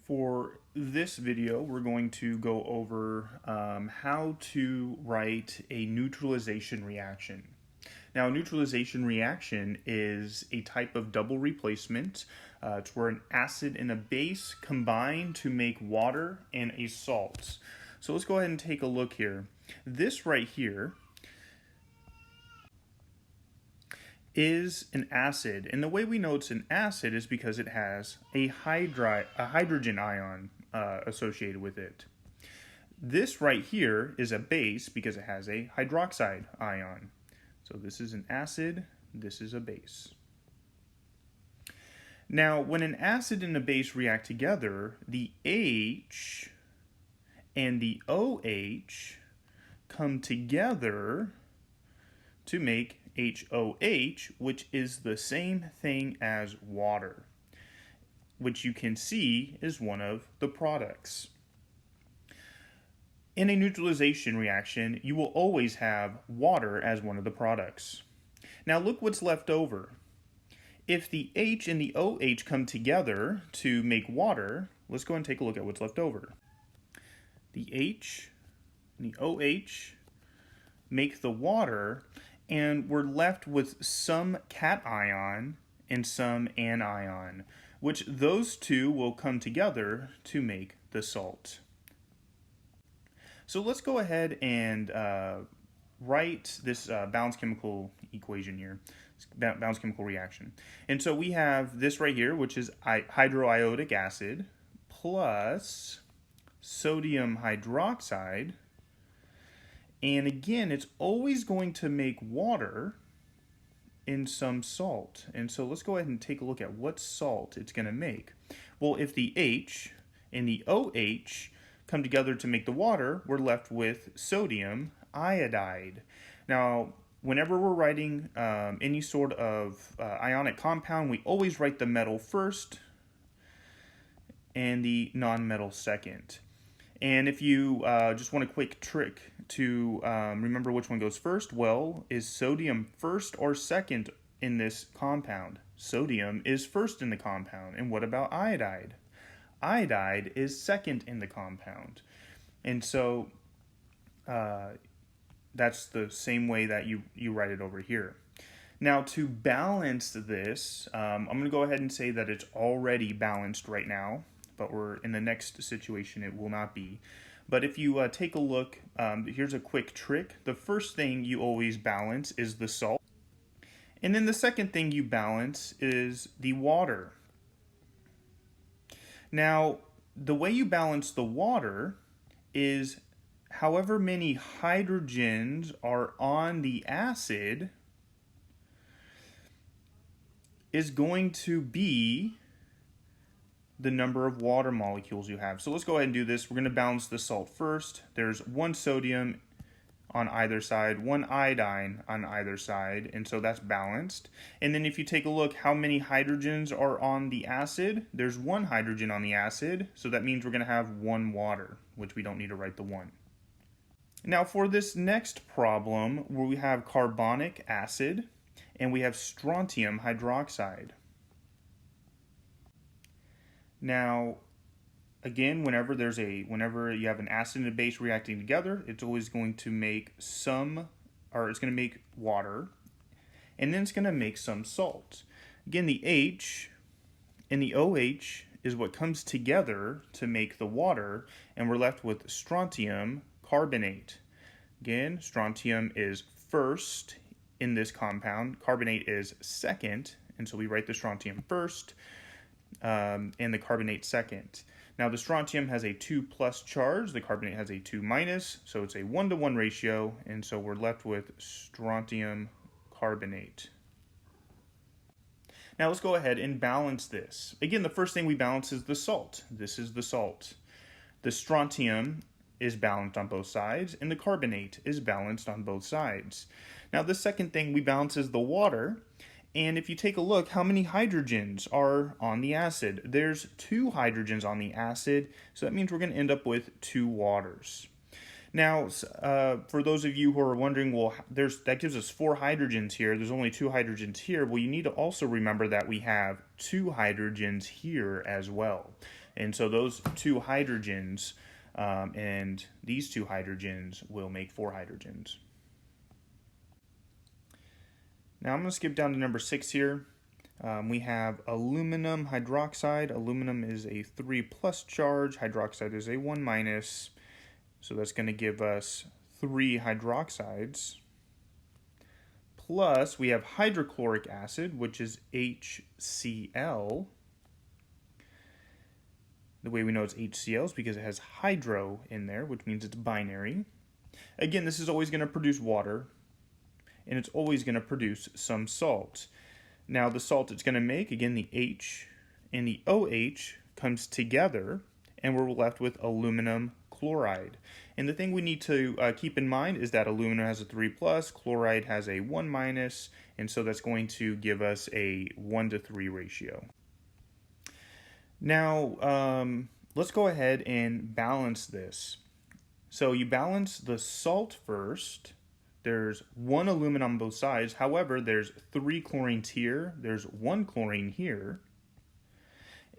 For this video, we're going to go over how to write a neutralization reaction. Now, a neutralization reaction is a type of double replacement. It's where an acid and a base combine to make water and a salt. So let's go ahead and take a look here. This right here is an acid, and the way we know it's an acid is because it has a hydrogen ion associated with it. This right here is a base because it has a hydroxide ion. So this is an acid, this is a base. Now, when an acid and a base react together, the H and the OH come together to make HOH, which is the same thing as water, which you can see is one of the products. In a neutralization reaction, you will always have water as one of the products. Now look what's left over. If the H and the OH come together to make water, let's go and take a look at what's left over. The H and the OH make the water, and we're left with some cation and some anion, which those two will come together to make the salt. So let's go ahead and write this balanced chemical equation here, balanced chemical reaction. And so we have this right here, which is hydroiodic acid plus sodium hydroxide. And again, it's always going to make water in some salt. And so let's go ahead and take a look at what salt it's going to make. Well, if the H and the OH come together to make the water, we're left with sodium iodide. Now, whenever we're writing any sort of ionic compound, we always write the metal first and the nonmetal second. And if you just want a quick trick to remember which one goes first, well, is sodium first or second in this compound? Sodium is first in the compound. And what about iodide? Iodide is second in the compound. And so that's the same way that you write it over here. Now, to balance this, I'm going to go ahead and say that it's already balanced right now, but we're in the next situation it will not be. But if you take a look, here's a quick trick. The first thing you always balance is the salt. And then the second thing you balance is the water. Now, the way you balance the water is however many hydrogens are on the acid is going to be the number of water molecules you have. So let's go ahead and do this. We're going to balance the salt first. There's one sodium on either side, one iodine on either side, and so that's balanced. And then if you take a look how many hydrogens are on the acid, there's one hydrogen on the acid, so that means we're going to have one water, which we don't need to write the one. Now for this next problem, where we have carbonic acid and we have strontium hydroxide. Now, again, whenever you have an acid and a base reacting together, it's always going to make it's going to make water, and then it's going to make some salt. Again, the H and the OH is what comes together to make the water, and we're left with strontium carbonate. Again, strontium is first in this compound, carbonate is second, and so we write the strontium first, and the carbonate second. Now the strontium has a 2+ charge, the carbonate has a 2-, so it's a 1-to-1 ratio, and so we're left with strontium carbonate. Now let's go ahead and balance this. Again, the first thing we balance is the salt. This is the salt. The strontium is balanced on both sides, and the carbonate is balanced on both sides. Now the second thing we balance is the water. And if you take a look, how many hydrogens are on the acid? There's 2 hydrogens on the acid, so that means we're going to end up with 2 waters. Now, for those of you who are wondering, well, that gives us 4 hydrogens here. There's only 2 hydrogens here. Well, you need to also remember that we have 2 hydrogens here as well. And so those two hydrogens and these two hydrogens will make 4 hydrogens. Now I'm going to skip down to number 6 here. We have aluminum hydroxide. Aluminum is a 3 plus charge. Hydroxide is a 1 minus. So that's going to give us 3 hydroxides. Plus, we have hydrochloric acid, which is HCl. The way we know it's HCl is because it has hydro in there, which means it's binary. Again, this is always going to produce water, and it's always going to produce some salt. Now, the salt it's going to make, again, the H and the OH comes together, and we're left with aluminum chloride. And the thing we need to keep in mind is that aluminum has a 3 plus, chloride has a 1 minus, and so that's going to give us a 1:3 ratio. Now, let's go ahead and balance this. So you balance the salt first. There's 1 aluminum on both sides. However, there's 3 chlorines here. There's 1 chlorine here.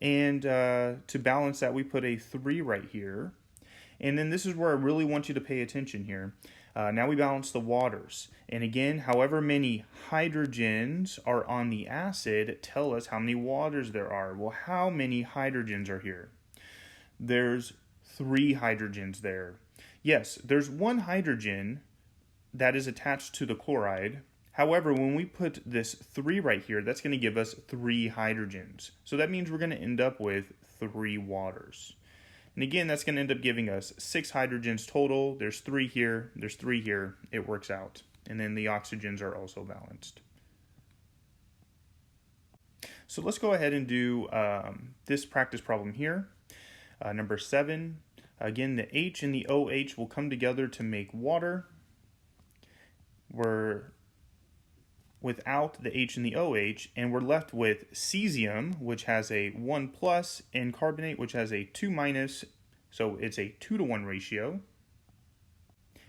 And to balance that, we put a 3 right here. And then this is where I really want you to pay attention here. Now we balance the waters. And again, however many hydrogens are on the acid tell us how many waters there are. Well, how many hydrogens are here? There's 3 hydrogens there. Yes, there's 1 hydrogen that is attached to the chloride. However, when we put this 3 right here, that's going to give us 3 hydrogens. So that means we're going to end up with 3 waters. And again, that's going to end up giving us 6 hydrogens total. There's 3 here, there's 3 here. It works out. And then the oxygens are also balanced. So let's go ahead and do this practice problem here. Number 7. Again, the H and the OH will come together to make water. We're without the H and the OH, and we're left with cesium, which has a 1 plus, and carbonate, which has a 2 minus, so it's a 2-to-1 ratio.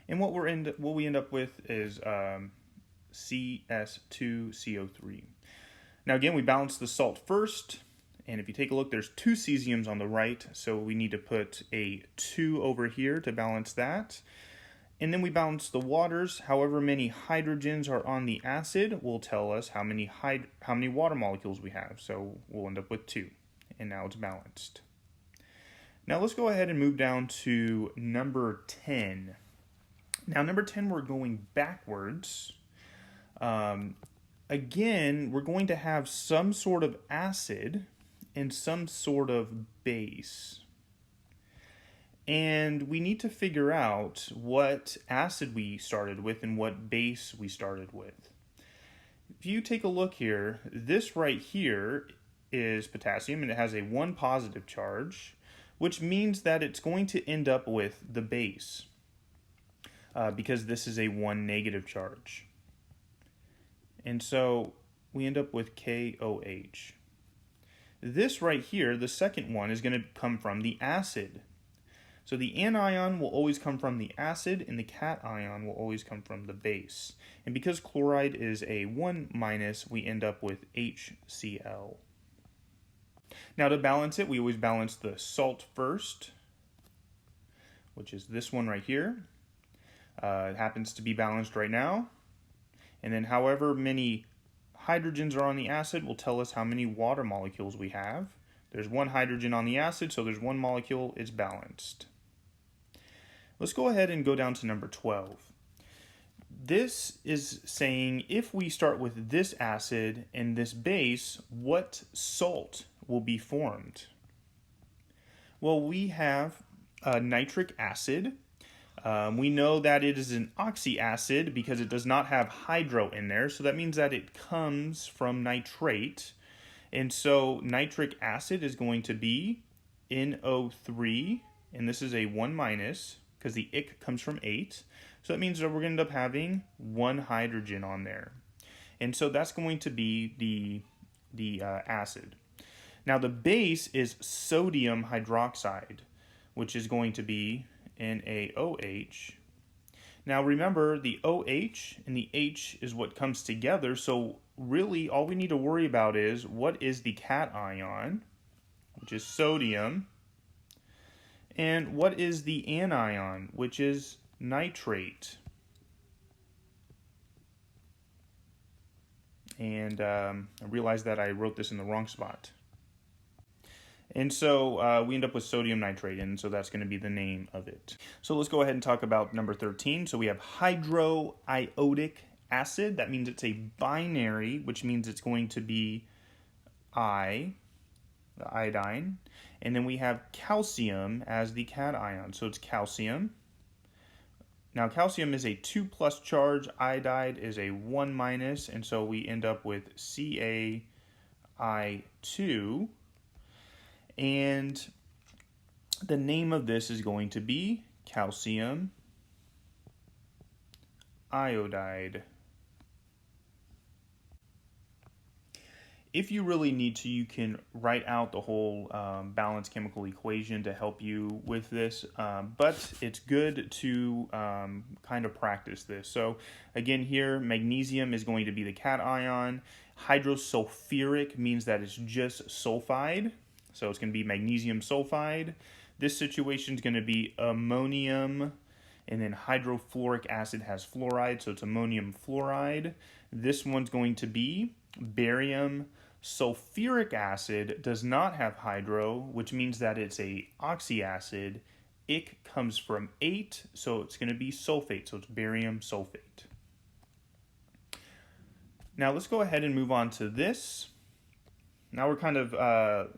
And what we end up with is CS2CO3. Now again, we balance the salt first, and if you take a look, there's 2 cesiums on the right, so we need to put a 2 over here to balance that. And then we balance the waters. However many hydrogens are on the acid will tell us how many water molecules we have. So we'll end up with 2. And now it's balanced. Now let's go ahead and move down to number 10. Now number 10, we're going backwards. Again, we're going to have some sort of acid and some sort of base. And we need to figure out what acid we started with and what base we started with. If you take a look here, this right here is potassium, and it has a 1 positive charge, which means that it's going to end up with the base because this is a 1 negative charge. And so we end up with KOH. This right here, the second one, is going to come from the acid. So the anion will always come from the acid, and the cation will always come from the base. And because chloride is a 1 minus, we end up with HCl. Now to balance it, we always balance the salt first, which is this one right here. It happens to be balanced right now. And then however many hydrogens are on the acid will tell us how many water molecules we have. There's 1 hydrogen on the acid, so there's 1 molecule. It's balanced. Let's go ahead and go down to number 12. This is saying if we start with this acid and this base, what salt will be formed? Well, we have nitric acid. We know that it is an oxyacid because it does not have hydro in there, so that means that it comes from nitrate. And so nitric acid is going to be NO3, and this is a 1 minus because the ic comes from 8. So that means that we're going to end up having 1 hydrogen on there. And so that's going to be the acid. Now the base is sodium hydroxide, which is going to be NaOH. Now remember, the OH and the H is what comes together, so really all we need to worry about is what is the cation, which is sodium, And what is the anion, which is nitrate? And I realized that I wrote this in the wrong spot. And so we end up with sodium nitrate, and so that's going to be the name of it. So let's go ahead and talk about number 13. So we have hydroiodic acid. That means it's a binary, which means it's going to be I, the iodine. And then we have calcium as the cation. So it's calcium. Now calcium is a 2+ charge, iodide is a 1-, and so we end up with CaI2. And the name of this is going to be calcium iodide. If you really need to, you can write out the whole balanced chemical equation to help you with this, but it's good to kind of practice this. So again here, magnesium is going to be the cation. Hydrosulfuric means that it's just sulfide, so it's going to be magnesium sulfide. This situation is going to be ammonium, and then hydrofluoric acid has fluoride, so it's ammonium fluoride. This one's going to be barium. Sulfuric acid does not have hydro, which means that it's a oxyacid. Ic comes from 8, so it's going to be sulfate, so it's barium sulfate. Now let's go ahead and move on to this. Now we're kind of,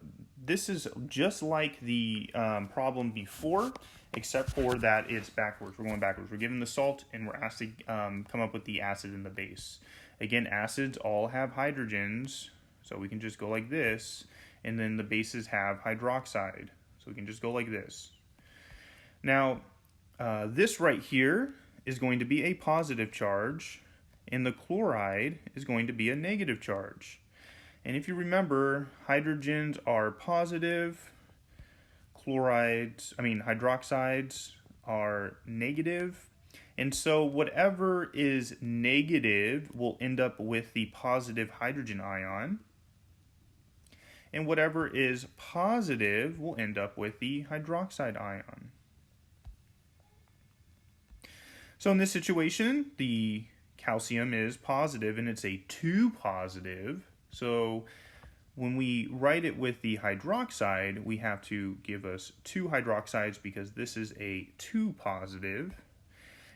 this is just like the problem before, except for that it's backwards. We're going backwards. We're given the salt, and we're asked to come up with the acid and the base. Again, acids all have hydrogens, so we can just go like this, and then the bases have hydroxide, so we can just go like this. Now, this right here is going to be a positive charge, and the chloride is going to be a negative charge. And if you remember, hydrogens are positive, hydroxides are negative. And so whatever is negative will end up with the positive hydrogen ion. And whatever is positive will end up with the hydroxide ion. So in this situation, the calcium is positive, and it's a 2 positive. So when we write it with the hydroxide, we have to give us 2 hydroxides because this is a 2 positive.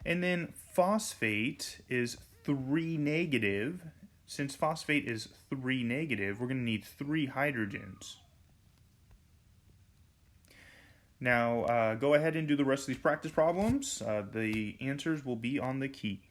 And then phosphate is 3 negative. Since phosphate is 3 negative, we're going to need 3 hydrogens. Now go ahead and do the rest of these practice problems. The answers will be on the key.